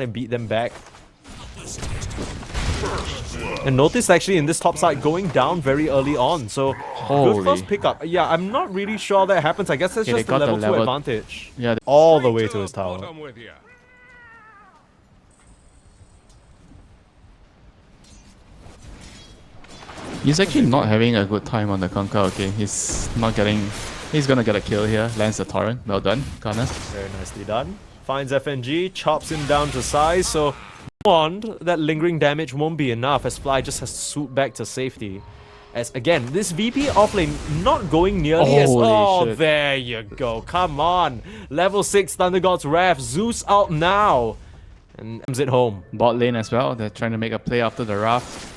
to beat them back. And notice actually in this top side going down very early on, so good first pickup. Yeah, I'm not really sure that happens. I guess that's just the level 2 advantage. Yeah, all the way to his tower. He's actually not having a good time on the Conquer. Okay, he's not getting. He's gonna get a kill here. Lands the torrent. Well done, Gunner. Very nicely done. Finds FNG, chops him down to size. So warned that lingering damage won't be enough as Fly just has to swoop back to safety. As again, this VP offlane not going nearly as... Oh, shit. There you go. Come on. Level 6 Thunder God's Wrath. Zeus out now. And comes it home. Bot lane as well. They're trying to make a play after the Wrath.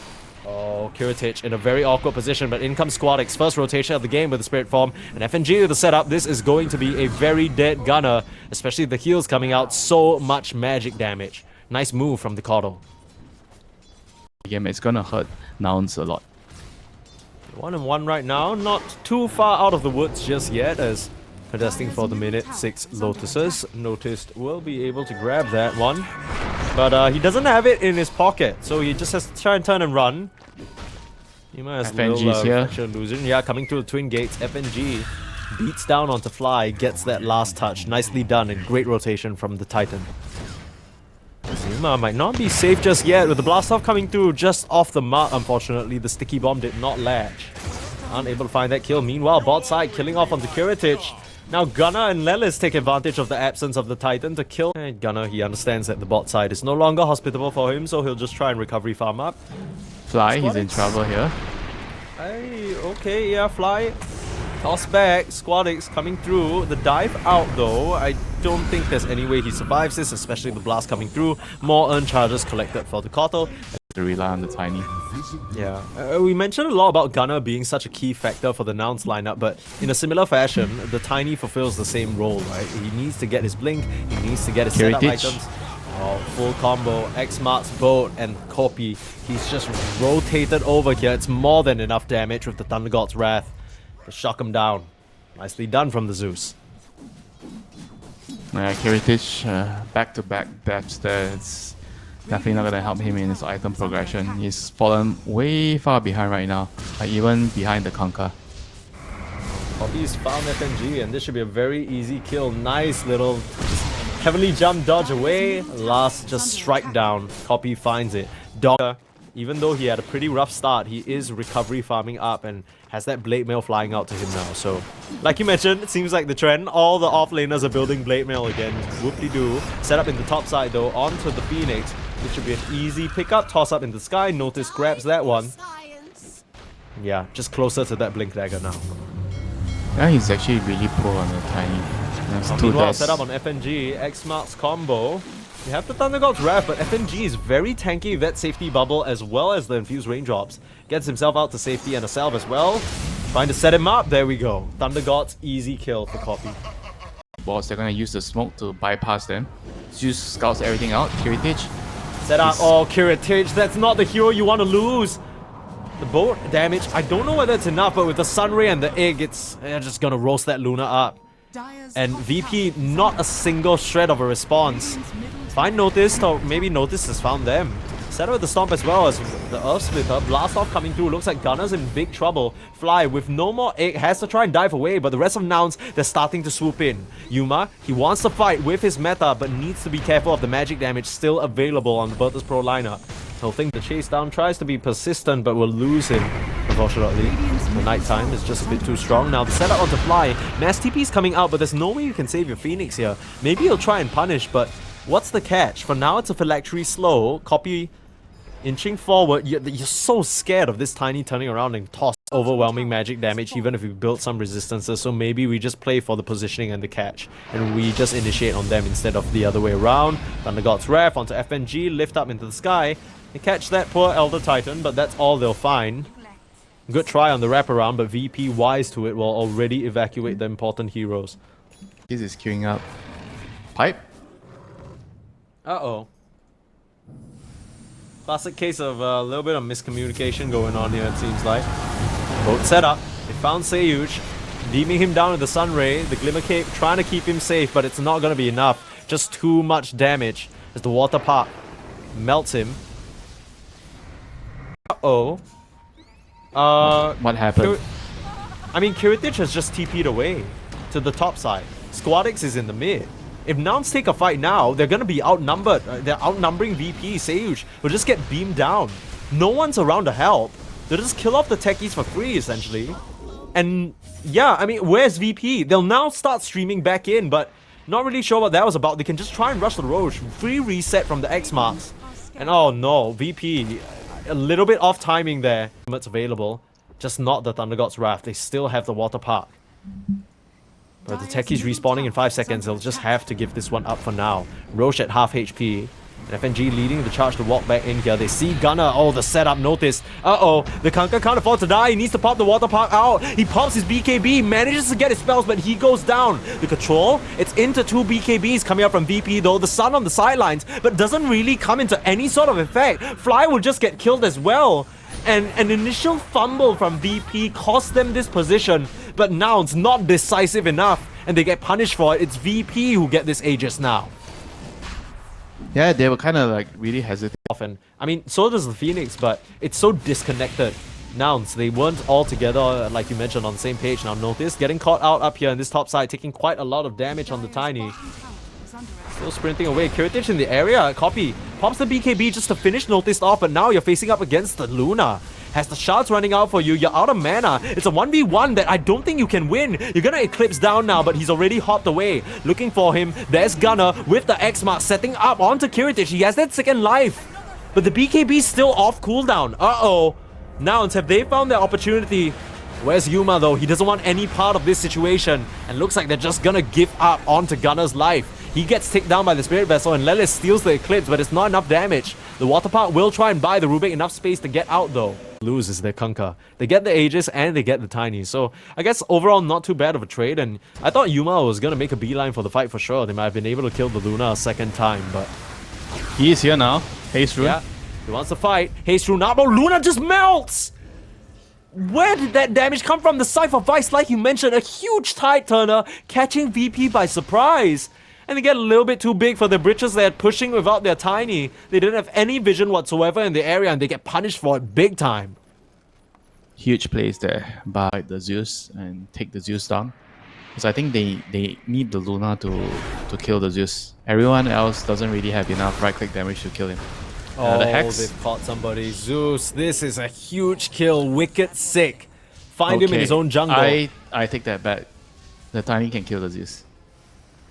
Oh, Kiritich in a very awkward position, but in comes Squadix. First rotation of the game with the Spirit Form. And FNG with the setup. This is going to be a very dead gunner, especially the heals coming out. So much magic damage. Nice move from the Coddle. Game, it's gonna hurt Nouns a lot. 1-1 right now, not too far out of the woods just yet, as contesting for the minute 6 Lotuses. Noticed will be able to grab that one, but he doesn't have it in his pocket, so he just has to try and turn and run. You might as well losing. Yeah, coming through the twin gates. FNG beats down onto Fly, gets that last touch. Nicely done and great rotation from the Titan. Zuma might not be safe just yet, with the blast off coming through just off the mark. Unfortunately, the sticky bomb did not latch. Unable to find that kill. Meanwhile, bot side killing off onto Kiritich. Now Gunnar and Lelis take advantage of the absence of the Titan to kill. And Gunnar, he understands that the bot side is no longer hospitable for him, so he'll just try and recovery farm up. Fly, he's in trouble here. Okay, yeah, Fly. Toss back, Squadix coming through. The dive out though, I don't think there's any way he survives this, especially the blast coming through. More earn charges collected for the Kotal. To rely on the Tiny. Yeah, we mentioned a lot about Gunnar being such a key factor for the Nouns lineup, but in a similar fashion, the Tiny fulfills the same role, right? He needs to get his blink, he needs to get his setup items. Oh, full combo, X-Marks, Boat, and Copy. He's just rotated over here. It's more than enough damage with the Thunder God's Wrath to shock him down. Nicely done from the Zeus. Yeah, Kiritich, back-to-back deaths there. It's definitely not going to help him in his item progression. He's fallen way far behind right now, even behind the Conquer. Copy's found FNG, and this should be a very easy kill. Nice little heavenly jump dodge away. Last just strike down. Copy finds it. Dota, even though he had a pretty rough start, he is recovery farming up and has that Blade Mail flying out to him now. So, like you mentioned, it seems like the trend. All the offlaners are building Blade Mail again. Whoop-de-doo. Set up in the top side though, onto the Phoenix. It should be an easy pickup. Toss up in the sky. Notice grabs that one. Yeah, just closer to that Blink Dagger now. Yeah, he's actually really poor on the Tiny. Meanwhile, set up on FNG. X-Marks combo. You have the Thunder God's Wrath, but FNG is very tanky with that safety bubble as well as the infused raindrops. Gets himself out to safety and a salve as well. Trying to set him up. There we go. Thunder God's easy kill for Copy. Boss, they're gonna use the smoke to bypass them. Zeus scouts everything out. Kiritich. Set up. Oh, Kiritich. That's not the hero you want to lose. The boat damage, I don't know whether it's enough, but with the Sunray and the egg, they're just gonna roast that Luna up. And VP, not a single shred of a response. Find Notice, or maybe Notice has found them. Set up with the Stomp as well as the Earth Splitter. Blast off coming through. Looks like Gunner's in big trouble. Fly with no more egg has to try and dive away, but the rest of Nouns, they're starting to swoop in. Yuma, he wants to fight with his meta, but needs to be careful of the magic damage still available on the Virtus Pro lineup. He'll think the chase down, tries to be persistent, but will lose him, unfortunately. The nighttime is just a bit too strong. Now the setup onto Fly. Mass TP's coming out, but there's no way you can save your Phoenix here. Maybe he'll try and punish, but what's the catch? For now, it's a phylactery slow. Copy inching forward. You're so scared of this Tiny turning around and toss overwhelming magic damage, even if we build some resistances. So maybe we just play for the positioning and the catch, and we just initiate on them instead of the other way around. Thunder God's Wrath onto FNG, lift up into the sky. They catch that poor Elder Titan, but that's all they'll find. Good try on the wraparound, but VP wise to it will already evacuate the important heroes. This is queuing up. Pipe? Uh-oh. Classic case of a little bit of miscommunication going on here, it seems like. Boat set up. They found Seyuj, beaming him down with the Sunray. The Glimmer Cape trying to keep him safe, but it's not going to be enough. Just too much damage. as the water park melts him. Uh-oh. What happened? I mean, Kiritich has just TP'd away to the top side. Squadix is in the mid. If Nouns take a fight now, they're gonna be outnumbered. They're outnumbering VP. Seyuj will just get beamed down. No one's around to help. They'll just kill off the techies for free, essentially. And yeah, I mean, where's VP? They'll now start streaming back in, but not really sure what that was about. They can just try and rush the Roche. Free reset from the X marks. And oh no, VP, a little bit off timing there. It's available, just not the Thunder God's Wrath. They still have the water park. But the techies respawning in 5 seconds, they'll just have to give this one up for now. Roche at half HP. And FNG leading the charge to walk back in here. They see Gunner. Oh, the setup noticed. Uh-oh. The Kanka can't afford to die. He needs to pop the water park out. He pops his BKB, manages to get his spells, but he goes down. The control, it's into 2 BKBs coming up from VP, though. The Sun on the sidelines, but doesn't really come into any sort of effect. Fly will just get killed as well. And an initial fumble from VP cost them this position, but now it's not decisive enough, and they get punished for it. It's VP who get this Aegis now. Yeah, they were kind of like really hesitant. Often. I mean, so does the Phoenix, but it's so disconnected. Nouns, they weren't all together, like you mentioned, on the same page. Now notice, getting caught out up here in this top side, taking quite a lot of damage on the Tiny. Still sprinting away. Kiritich in the area. Copy. Pops the BKB just to finish Noticed off, but now you're facing up against the Luna. Has the shards running out for you. You're out of mana. It's a 1v1 that I don't think you can win. You're gonna Eclipse down now, but he's already hopped away. Looking for him. There's Gunner with the X-Mark setting up onto Kiritich. He has that second life. But the BKB's still off cooldown. Uh-oh. Nouns, have they found their opportunity? Where's Yuma though? He doesn't want any part of this situation. And looks like they're just gonna give up onto Gunner's life. He gets ticked down by the Spirit Vessel and Lelis steals the Eclipse, but it's not enough damage. The Water Park will try and buy the Rubik enough space to get out though. Loses their Kunkka. They get the Aegis and they get the Tiny. So I guess overall not too bad of a trade, and I thought Yuma was gonna make a beeline for the fight for sure. They might have been able to kill the Luna a second time, but He is here now. Haste Rune. yeah, he wants to fight. Haste Rune out, but Luna just melts! Where did that damage come from? The Cypher Vice, like you mentioned, a huge tide turner, catching VP by surprise. And they get a little bit too big for the britches. They're pushing without their Tiny. They didn't have any vision whatsoever in the area, and they get punished for it big time. Huge plays there by the Zeus and take the Zeus down. Because I think they need the Luna to kill the Zeus. Everyone else doesn't really have enough right-click damage to kill him. Oh, the Hex. they've caught somebody. Zeus, this is a huge kill. Wicked sick. Find him in his own jungle. I take that back. The Tiny can kill the Zeus.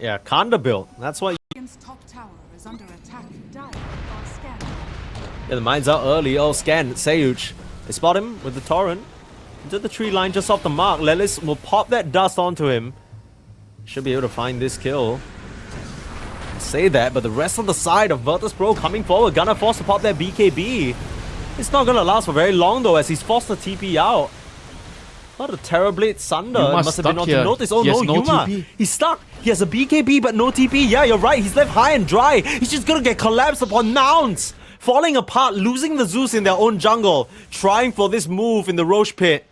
Yeah, Kanda build. That's why. Top tower is under attack. Scan. Yeah, the mine's out early. Oh, scan. Seyuj. They spot him with the Torrent. Into the tree line just off the mark. Lelis will pop that dust onto him. Should be able to find this kill. Say that, but the rest of the side of Virtus Pro coming forward. Gunner forced to pop that BKB. It's not gonna last for very long though, as he's forced to TP out. What a Terrorblade Sunder. It must have been on to notice. Oh no, Yuma. TP. He's stuck. He has a BKB but no TP. Yeah, you're right. He's left high and dry. He's just gonna get collapsed upon Nouns. Falling apart, losing the Zeus in their own jungle. Trying for this move in the Roche pit.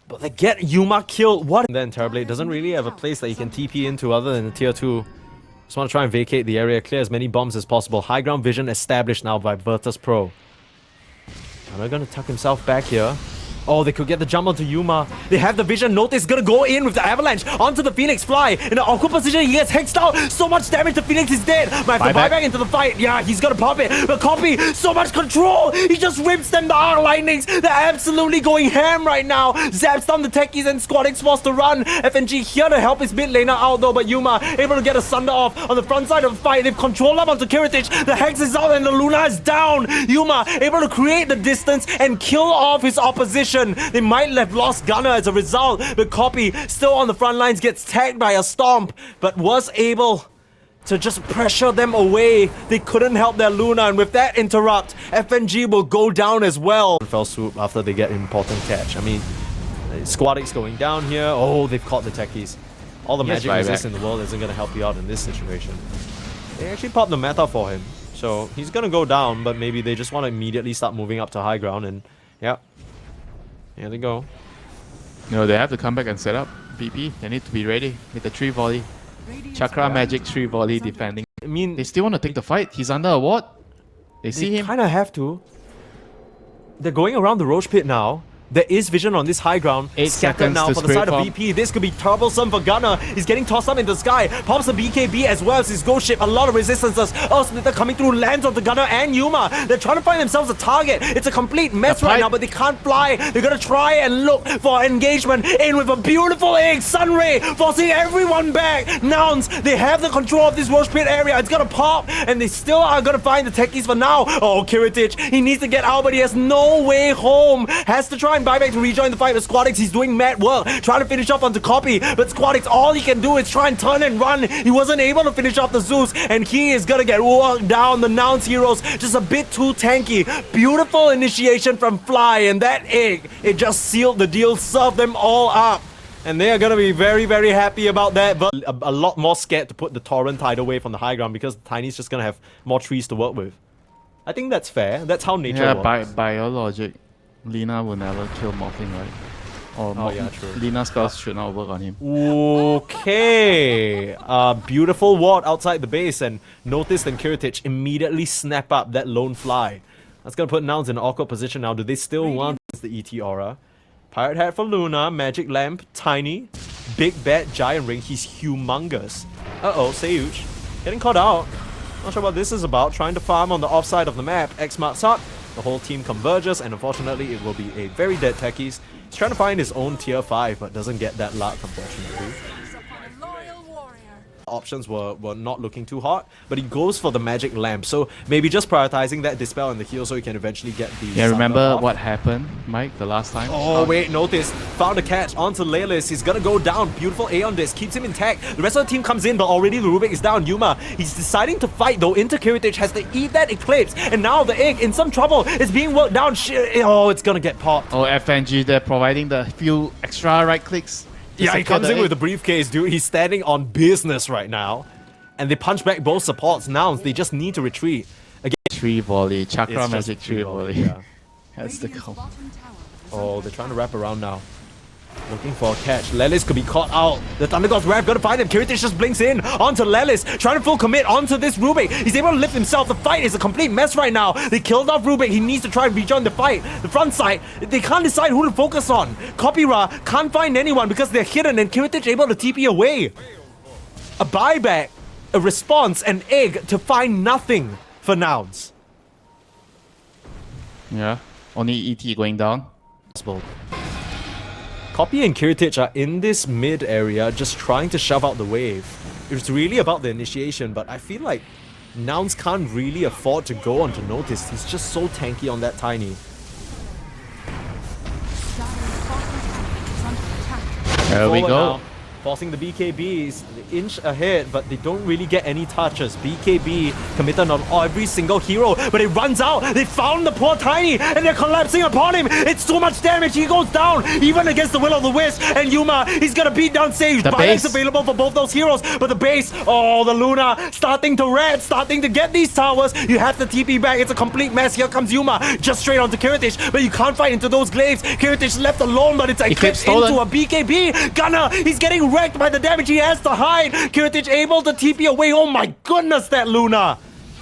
But they get Yuma killed. What? And then Terrorblade doesn't really have a place that he can TP into other than the tier 2. Just want to try and vacate the area, clear as many bombs as possible. High ground vision established now by Virtus Pro. Am I gonna tuck himself back here? Oh, they could get the jump onto Yuma. They have the vision. Notice gonna go in with the avalanche onto the Phoenix Fly. In an awkward position, he gets hexed out. So much damage, the Phoenix is dead. Might have to buy back into the fight. Yeah, he's gonna pop it. But Copy, so much control. He just rips them the Arc Lightnings. They're absolutely going ham right now. Zaps down the techies and Squadix forced to run. FNG here to help his mid laner out though, but Yuma able to get a Sunder off on the front side of the fight. They've controlled up onto Kiritich. The Hex is out and the Luna is down. Yuma able to create the distance and kill off his opposition. They might have lost Gunner as a result, but Copy still on the front lines gets tagged by a Stomp, but was able to just pressure them away. They couldn't help their Luna, and with that interrupt, FNG will go down as well. Fell swoop after they get important catch. I mean, Squadix going down here. Oh, they've caught the techies. All the magic resist in the world isn't going to help you out in this situation. They actually popped the meta for him, so he's going to go down, but maybe they just want to immediately start moving up to high ground, and yeah. Here they go. You know, they have to come back and set up. BP, they need to be ready with the 3 volley. Chakra Magic 3 volley defending. I mean, They still want to take the fight. He's under a ward. They see they him. kind of have to. They're going around the Roche pit now. There is vision on this high ground. 8 Scattered seconds now to for the Spirit side of Bomb. VP. This could be troublesome for Gunner. He's getting tossed up in the sky. Pops the BKB as well as his ghost ship. A lot of resistances. Oh, Splitter coming through, lands on the Gunner and Yuma. They're trying to find themselves a target. It's a complete mess right now, but they can't fly. They're gonna try and look for engagement in with a beautiful egg. Sunray forcing everyone back. Nouns, they have the control of this Roche pit area. It's gonna pop, and they still are gonna find the techies for now. Oh, Kiritich, he needs to get out, but he has no way home. Has to try and buy back to rejoin the fight with Squadix. He's doing mad work, trying to finish off onto Copy, but Squadix, all he can do is try and turn and run. He wasn't able to finish off the Zeus, and he is gonna get worked down. The Nouns heroes just a bit too tanky. Beautiful initiation from Fly, and that egg, it just sealed the deal, served them all up. And they are gonna be very, very happy about that, but a lot more scared to put the Torrent Tidal Wave on the high ground because Tiny's just gonna have more trees to work with. I think that's fair. That's how nature Yeah, works. by your logic, Lina will never kill Morphling, right? Or yeah, true. Lina's spells should not work on him. Okay. Beautiful ward outside the base, and Noticed and Kiritich immediately snap up that lone fly. That's gonna put Nouns in an awkward position now. Do they still want the ET Aura? Pirate Hat for Luna, Magic Lamp, Tiny, Big Bad Giant Ring. He's humongous. Uh-oh, Seuch getting caught out. Not sure what this is about. Trying to farm on the offside of the map. X marks up. The whole team converges, and unfortunately, it will be a very dead techies. He's trying to find his own tier 5, but doesn't get that luck, unfortunately. Options were not looking too hot, but he goes for the magic lamp, so maybe just prioritizing that dispel and the heal so he can eventually get the Yeah, remember off. what happened, Mike, the last time? Oh wait, notice, found a catch onto Lelis. He's gonna go down. Beautiful A on this, keeps him intact. The rest of the team comes in, but already the Rubik is down. Yuma, he's deciding to fight though. Into Kiritich has to eat that Eclipse, and now the egg in some trouble. It's being worked down. Oh, it's gonna get popped. Oh, FNG, they're providing the few extra right clicks. Yeah, he comes in with the briefcase, dude. He's standing on business right now. And they punch back both supports. Nouns, they just need to retreat. Again, Tree volley, Chakra it's just Magic Tree volley. yeah. That's the call. Oh, they're trying to wrap around now. Looking for a catch. Lelis could be caught out. The Thunder God's Wrath gonna find him. Kiritich just blinks in onto Lelis, trying to full commit onto this Rubik. He's able to lift himself. The fight is a complete mess right now. They killed off Rubik. He needs to try and rejoin the fight. The front side, they can't decide who to focus on. Copyra can't find anyone because they're hidden, and Kiritich able to TP away. A buyback, a response, an egg to find nothing for Nouns. Yeah, only ET going down. Possible. Copy and Kiritich are in this mid area just trying to shove out the wave. It's really about the initiation, but I feel like Nouns can't really afford to go onto Notice. He's just so tanky on that Tiny. There we Forward go. now, forcing the BKBs, the inch ahead, but they don't really get any touches. BKB committed on every single hero, but it runs out. They found the poor Tiny, and they're collapsing upon him. It's too much damage. He goes down, even against the will of the wisp. And Yuma, he's gonna beat down Sage. The Buyback's base. available for both those heroes, but the base, oh, the Luna starting to red, starting to get these towers. You have to TP back. It's a complete mess. Here comes Yuma, just straight onto Kiritich, but you can't fight into those glaives. Kiritich left alone, but it's eclipsed stolen. into a BKB. Gunner, he's getting wrecked by the damage. He has to hide. Kiritich able to TP away. Oh my goodness, that Luna.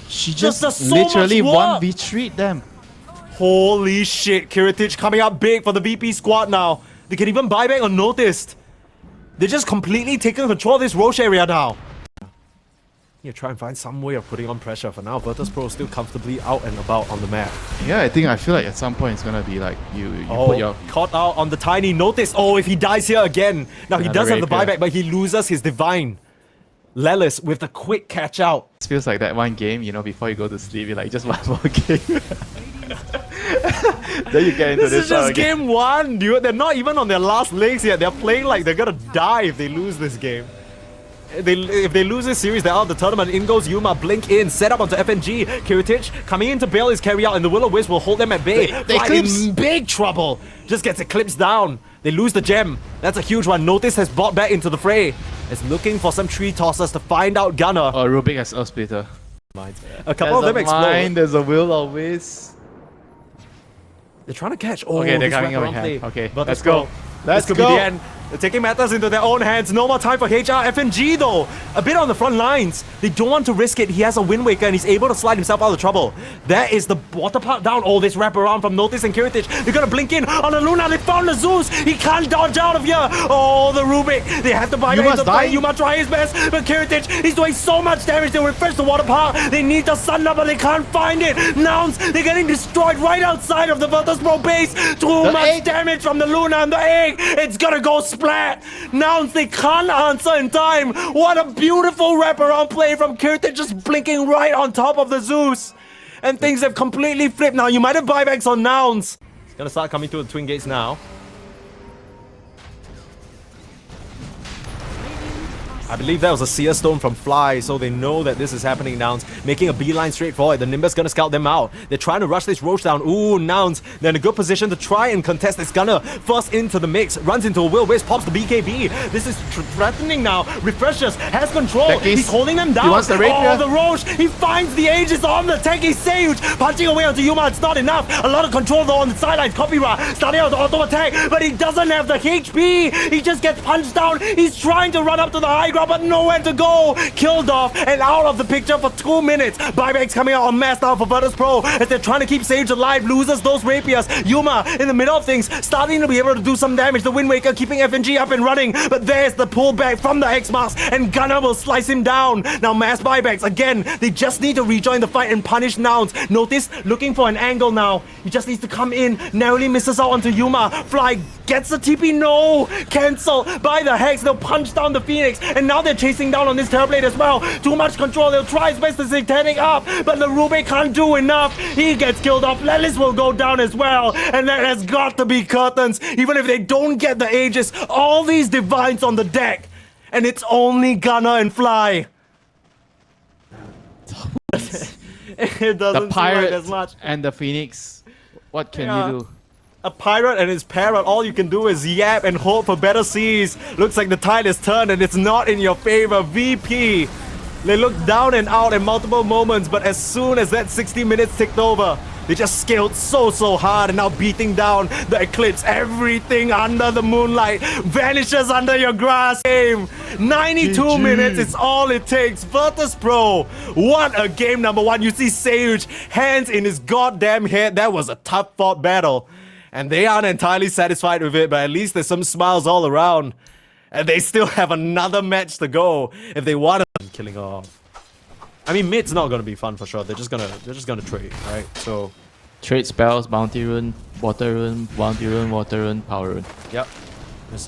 She Just just does so literally much work. 1v3'd them. Holy shit, Kiritich coming up big for the VP squad now. They can even buy back unnoticed. They're just completely taking control of this Roche area now. Yeah, try and find some way of putting on pressure. For now, Virtus.pro still comfortably out and about on the map. Yeah, I feel like at some point it's gonna be like you put your Caught out on the Tiny. Notice. Oh, if he dies here again. Now, he Another does have the Rapier. buyback, but he loses his Divine. Lelis with a quick catch out. It feels like that one game, you know, before you go to sleep, you're like, just one more game. Then you get into This this is just one again. game one, dude. They're not even on their last legs yet. They're playing like they're gonna die if they lose this game. If they lose this series, they're out of the tournament. In goes Yuma, blink in, set up onto FNG. Kiritich coming in to bail his carry out, and the Will-O-Wisp will hold them at bay. They Fly eclipse. in big trouble. Just gets eclipsed down. They lose the gem. That's a huge one. Notice has bought back into the fray. It's looking for some tree tossers to find out Gunner. Oh, Rubik has Earth Splitter. A couple of them explode. There's a will always. They're trying to catch. Oh, Okay, they're this coming wraparound over play. here. Okay, But let's this go. this Let's could go. be the end. They're taking matters into their own hands. No more time for HR. FNG though, a bit on the front lines. They don't want to risk it. He has a Wind Waker and he's able to slide himself out of trouble. There is the water park down. Oh, this wrap around from Notice and Kiritich. They're gonna blink in on the Luna. They found the Zeus. He can't dodge out of here. Oh, the Rubik. They have to buy into the fight. Yuma try his best, but Kiritich, he's doing so much damage. They refresh the water park. They need the Thunder, but they can't find it. Nouns, they're getting destroyed right outside of the Virtus.pro base. Too much damage from the Luna and the egg. It's gonna go splat. Nouns, they can't answer in time. What a beautiful wraparound play from Kiritich, just blinking right on top of the Zeus. And things have completely flipped now. You might have buybacks on Nouns. It's gonna start coming to the Twin Gates now. I believe that was a Seer Stone from Fly, so they know that this is happening. Nouns making a beeline straight forward. The Nimbus gonna scout them out. They're trying to rush this Roche down. Ooh, Nouns, they're in a good position to try and contest this Gunner. First into the mix, runs into a Will-Wisp, pops the BKB. This is threatening now. Refreshes, has control. He's holding them down. He wants the Rapier. Oh, the Roche, he finds the Aegis on the tanky Sage. Punching away onto Yuma, it's not enough. A lot of control though on the sidelines. Copyra starting out the auto attack, but he doesn't have the HP. He just gets punched down. He's trying to run up to the high ground, but nowhere to go. Killed off and out of the picture for 2 minutes. Buybacks coming out on mass now for Virtus.pro as they're trying to keep Sage alive. Loses those Rapiers. Yuma in the middle of things, starting to be able to do some damage. The Wind Waker keeping FNG up and running, but there's the pullback from the X-Mask and Gunner will slice him down. Now mass buybacks again. They just need to rejoin the fight and punish Nouns. Notice looking for an angle now. He just needs to come in. Narrowly misses out onto Yuma. Fly gets the TP. No! Cancel by the Hex. They'll punch down the Phoenix and now they're chasing down on this Terrorblade as well. Too much control. They'll try his best to Satanic up, but the Rubik can't do enough. He gets killed off. Lelis will go down as well, and that has got to be curtains. Even if they don't get the Aegis, all these Divines on the deck, and it's only Gunner and Fly. It doesn't The Pirate seem like as much. and the Phoenix. What can you do? A Pirate and his Parrot, all you can do is yap and hope for better seas. Looks like the tide is turned and it's not in your favor. VP, they look down and out in multiple moments, but as soon as that 60 minutes ticked over, they just scaled so hard and now beating down the Eclipse. Everything under the moonlight vanishes under your grass. Game 92 minutes, it's all it takes. Virtus.pro, what a game number one. You see Sage, hands in his goddamn head. That was a tough fought battle. And they aren't entirely satisfied with it, but at least there's some smiles all around. And they still have another match to go if they want to. Killing off. I mean, mid's not gonna be fun for sure. They're just gonna trade, right? So Trade spells, bounty rune, water rune, bounty rune, water rune, power rune. yep. There's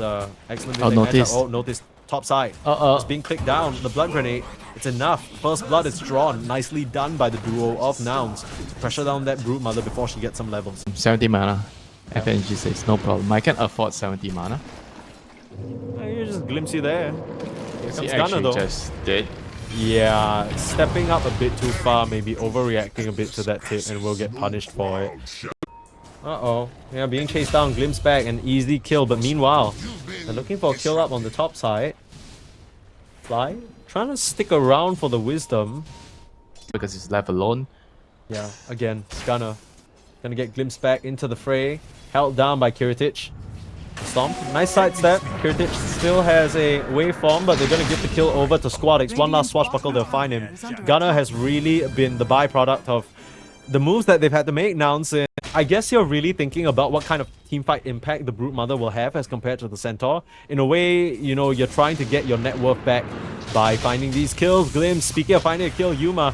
excellent. Oh, notice. Oh, notice top side. It's being clicked down. The blood grenade. It's enough. First blood is drawn. Nicely done by the duo of Nouns to pressure down that Brood Mother before she gets some levels. 70 mana. FNG says no problem. I can afford 70 mana. You just glimpse you there. Here He comes Gunner actually though. just did. Yeah, stepping up a bit too far, maybe overreacting a bit to that tip, and we'll get punished for it. Uh-oh. Yeah, being chased down, glimpse back, and easy kill. But meanwhile, they're looking for a kill up on the top side. Fly, trying to stick around for the Wisdom. Because he's left alone. Yeah, again, Gunner. Gonna get glimpsed back into the fray. Held down by Kiritich. Stomp. Nice sidestep. Kiritich still has a waveform, but they're gonna give the kill over to Squadix. One last swashbuckle, they'll find him. Gunner has really been the byproduct of the moves that they've had to make. Nouns, I guess you're really thinking about what kind of teamfight impact the Brood Mother will have as compared to the Centaur. In a way, you know, you're trying to get your net worth back by finding these kills. Glimpse, speaking of finding a kill, Yuma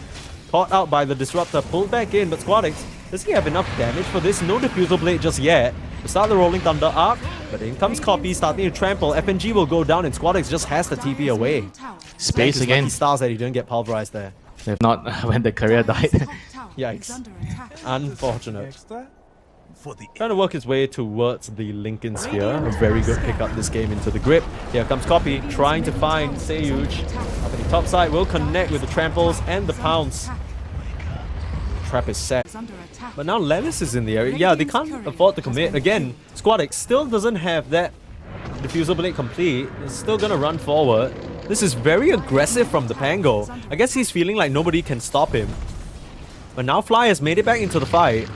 caught out by the Disruptor, pulled back in, but Squadix, does he have enough damage for this? No Diffusal Blade just yet. We start the Rolling Thunder up, but in comes Copy, starting to trample. FNG will go down and Squadix just has the TP away. Space again. Stars that he didn't get pulverized there. If not, when the career died. Yikes. Unfortunate. Trying to work his way towards the Lincoln Sphere. A very good pick up this game into the grip. Here comes Copy, trying to find Seyuj. Up at the top side, will connect with the tramples and the pounce. Trap is set. But now Lelis is in the area. Yeah, they can't afford to commit. Again, Squadix still doesn't have that Diffusal Blade complete. It's still gonna run forward. This is very aggressive from the Pango. I guess he's feeling like nobody can stop him. But now Fly has made it back into the fight.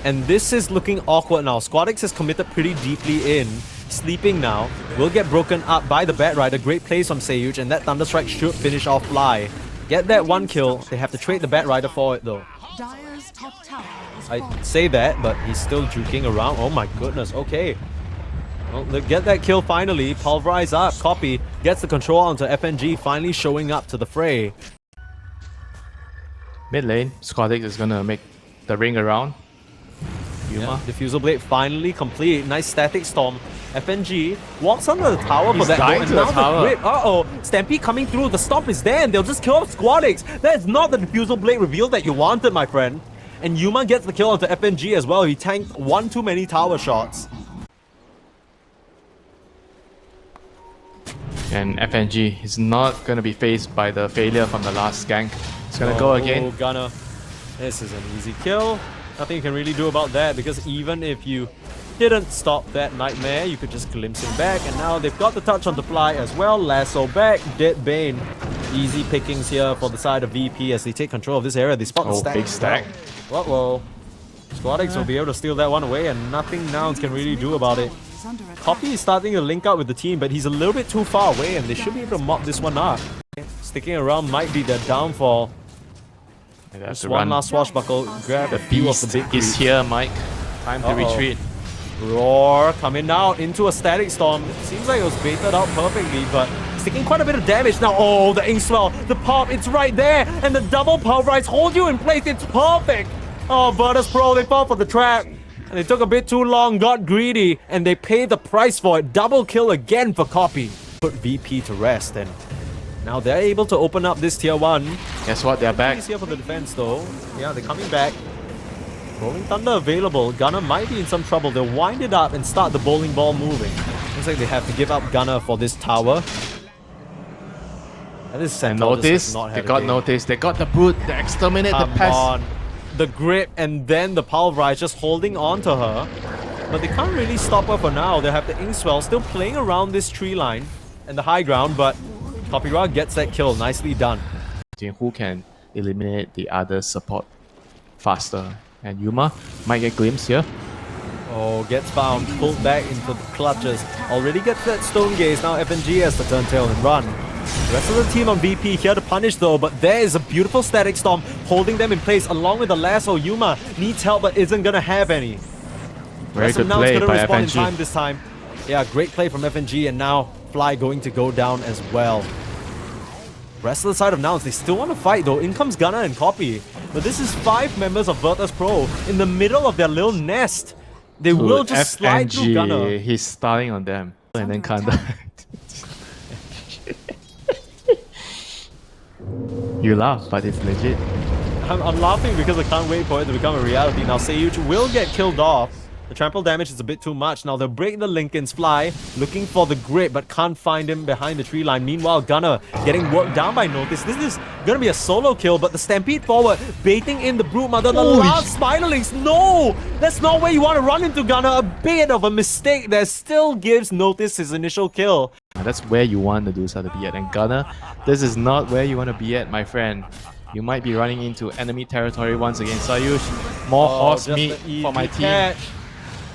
And this is looking awkward now. Squadix has committed pretty deeply in. sleeping now. Will get broken up by the Bat Rider. Great plays from Seyuch, and that Thunderstrike should finish off Fly. Get that one kill. They have to trade the Bat Rider for it though. Dire's top tower is I falling. say that, but he's still juking around. Oh my goodness, okay. Well, they get that kill finally. Pulverize up. Copy gets the control onto FNG, finally showing up to the fray. Mid lane, Squadix is gonna make the ring around. Yeah, Diffusal Blade finally complete. Nice static storm. FNG walks under the tower for He's that dying goal, to the tower. grip. Uh-oh. Stampede coming through. The stomp is there and they'll just kill off Squadix. That is not the Diffusal Blade reveal that you wanted, my friend. And Yuma gets the kill onto FNG as well. He tanked one too many tower shots. And FNG is not gonna be faced by the failure from the last gank. It's gonna go again. Gunner. This is an easy kill. Nothing you can really do about that because even if you didn't stop that nightmare, you could just glimpse him back. And now they've got the touch on the fly as well. Lasso back, Dead Bane. Easy pickings here for the side of VP as they take control of this area. They spot the stack. Big stack. Whoa. Squadix will be able to steal that one away and nothing Nouns can really do about it. Is under attack. Copy is starting to link up with the team, but he's a little bit too far away and they should be able to mop this one up. Sticking around might be their downfall. They have Just to one run. last swashbuckle, grab a The few of the beast big is creep. here, Mike. Time to retreat. Roar coming out into a static storm. Seems like it was baited out perfectly, but it's taking quite a bit of damage now. Oh, the ink swell, the pop, it's right there, and the double pulverize hold you in place. It's perfect. Oh, Virtus Pro, they fall for the trap. And they took a bit too long, got greedy, and they paid the price for it. Double kill again for Copy. Put VP to rest, and now they're able to open up this tier 1. Guess what? They're back. He's here for the defense though. Yeah, they're coming back. Rolling Thunder available. Gunner might be in some trouble. They'll wind it up and start the bowling ball moving. Looks like they have to give up Gunner for this tower. And this And Centaur just has notice, not they had a got day. noticed. They got the brute, they exterminate the Come pest. on. The grip and then the pulverize just holding on to her. But they can't really stop her for now. They have the Inkswell still playing around this tree line and the high ground, but Copyra gets that kill. Nicely done. Who can eliminate the other support faster? And Yuma might get glimpse here. Oh, gets found, pulled back into the clutches. Already gets that Stone Gaze. Now FNG has to turn tail and run. The rest of the team on VP here to punish though, but there is a beautiful static storm holding them in place along with the lasso. Yuma needs help but isn't gonna have any. Very Rest of good Nouns play gonna by respond in time FNG. this time. Yeah, great play from FNG, and now Fly going to go down as well. Rest of the side of Nouns, they still want to fight though. In comes Gunner and Copy. But this is 5 members of Virtus Pro in the middle of their little nest. They will just slide through Gunner. He's starting on them. And then Kanda. You laugh, but it's legit. I'm laughing because I can't wait for it to become a reality. Now Seyuch will get killed off. The trample damage is a bit too much. Now they'll break the Lincoln's Fly, looking for the grip, but can't find him behind the tree line. Meanwhile, Gunner getting worked down by Notice. This is gonna be a solo kill, but the Stampede forward, baiting in the Brute Mother. The last Spiderlings, no! That's not where you want to run into Gunner. A bit of a mistake that still gives Notice his initial kill. That's where you want the Medusa to be at. And Gunner, this is not where you want to be at, my friend. You might be running into enemy territory once again. Sayush, more horse just meat an easy for my team. catch.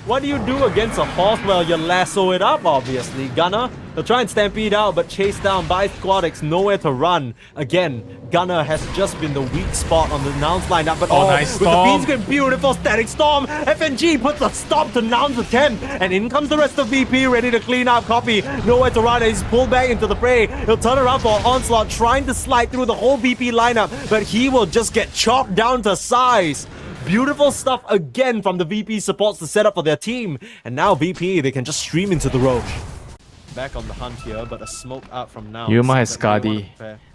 What do you do against a horse? Well, you lasso it up, obviously. Gunner, they'll try and stampede out, but chased down by Squadix, nowhere to run. Again, Gunner has just been the weak spot on the Nouns lineup, but nice with the storm. Bean Script, beautiful static storm. FNG puts a stop to Nouns' attempt, and in comes the rest of VP, ready to clean up. Copy, nowhere to run. He's pulled back into the fray. He'll turn around for an onslaught, trying to slide through the whole VP lineup, but he will just get chopped down to size. Beautiful stuff again from the VP supports the setup for their team. And now VP, they can just stream into the Roach. Back on the hunt here, but a smoke up from now. Yuma has Skadi.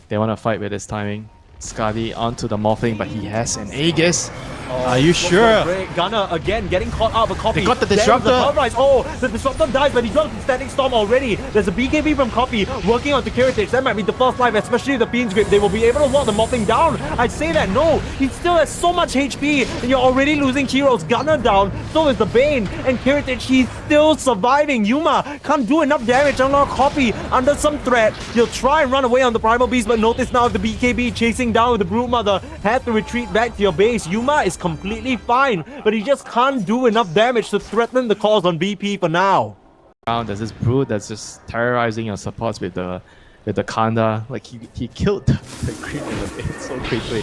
They want to fight with his timing. Skadi onto the Morphling, but he has an Aegis. Are you sure? Gunner again getting caught out, but Copy. They got the There is Disruptor. The Disruptor dies, but he drops the Static Storm already. There's a BKB from Copy working onto Kiritage. That might be the first life, especially the Fiend's Grip. They will be able to walk the Morphling down. I'd say that no, he still has so much HP, and you're already losing heroes. Gunner down, so is the Bane, and Kiritage, he's still surviving. Yuma can't do enough damage. I'm not Copy under some threat. He'll try and run away on the Primal Beast, but notice now the BKB chasing down with the Brute Mother. Have to retreat back to your base. Yuma is completely fine, but he just can't do enough damage to threaten the cause on VP for now. around. There's this brute that's just terrorizing your supports with the Kanda. Like he killed the creep in the base so quickly.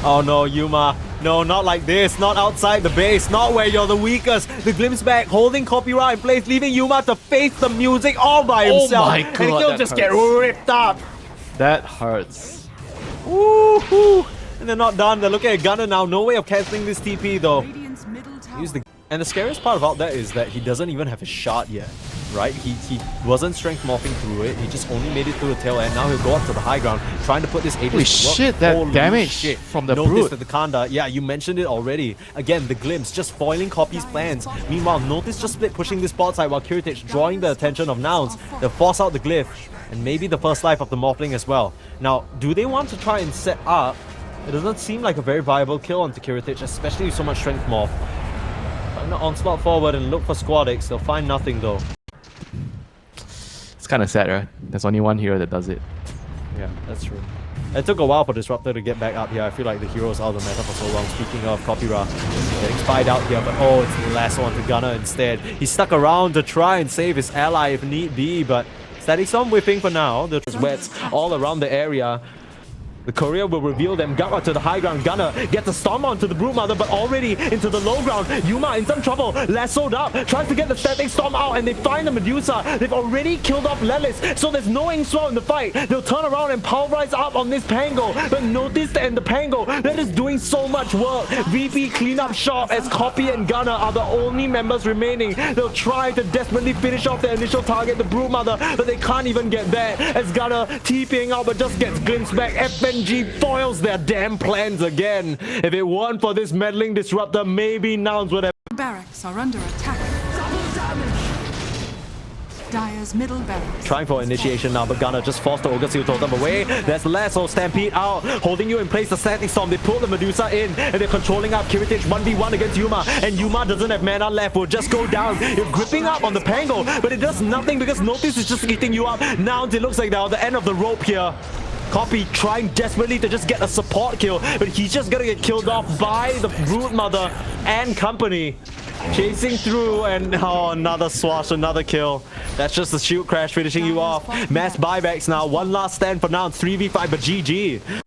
Oh no, Yuma. No, not like this. Not outside the base. Not where you're the weakest. The glimpse back, holding Copyright in place, leaving Yuma to face the music all by himself. my God, and he'll that just get hurts. ripped up. That hurts. Woohoo! And they're not done. They're looking at Gunner now. No way of cancelling this TP though. Radiant's middle tower. Use the and the scariest part about that is that he doesn't even have a shot yet, right? He wasn't strength morphing through it. He just only made it through the tail end. Now he'll go up to the high ground, trying to put this Aegis Holy to work. shit, that Holy damage shit. from the Notice brute. that the Kanda, yeah, you mentioned it already. Again, the glimpse just foiling Copy's plans. Meanwhile, notice just split pushing this bot side while Kiritich drawing the attention of Nouns. They'll force out the glyph and maybe the first life of the Morphling as well. Now, do they want to try and set up? It doesn't seem like a very viable kill onto Kiritich, especially with so much strength morph. Trying to onslaught forward and look for Squadix. They'll find nothing though. It's kind of sad, right? There's only one hero that does it. Yeah, that's true. It took a while for Disruptor to get back up here. I feel like the hero's out of the meta for so long. Speaking of Copyra, getting spied out here, but oh, it's the last one to Gunner instead. He stuck around to try and save his ally if need be, but Static Storm whipping for now. There's wets all around the area. The courier will reveal them. Gamma to the high ground. Gunner gets a storm onto the Broodmother, but already into the low ground. Yuma in some trouble. Lassoed up. Tries to get the static storm out, and they find the Medusa. They've already killed off Lelis, so there's no Inkspell in the fight. They'll turn around and pulverize up on this Pango. But notice that in the Pango, that is doing so much work. VP clean up shop as Copy and Gunner are the only members remaining. They'll try to desperately finish off their initial target, the Broodmother, but they can't even get there. As Gunner TPing out, but just gets glimpsed back. FNG foils their damn plans again. If it weren't for this meddling Disruptor, maybe Nouns would have. Barracks are under attack. Dire's middle barracks. Trying for initiation now, but Gunner just forced the Ogre Seal Totem away. There's Lasso, Stampede out, holding you in place. The Static Storm, they pull the Medusa in, and they're controlling up Kiritich 1v1 against Yuma, and Yuma doesn't have mana left, will just go down. You're gripping up on the Pango, but it does nothing because Notice is just eating you up. Nouns, it looks like they're at the end of the rope here. Copy trying desperately to just get a support kill, but he's just gonna get killed off by the Broodmother and company. Chasing through, and oh, another swash, another kill. That's just the shield crash finishing you off. Mass buybacks now. One last stand for now. 3v5, but GG.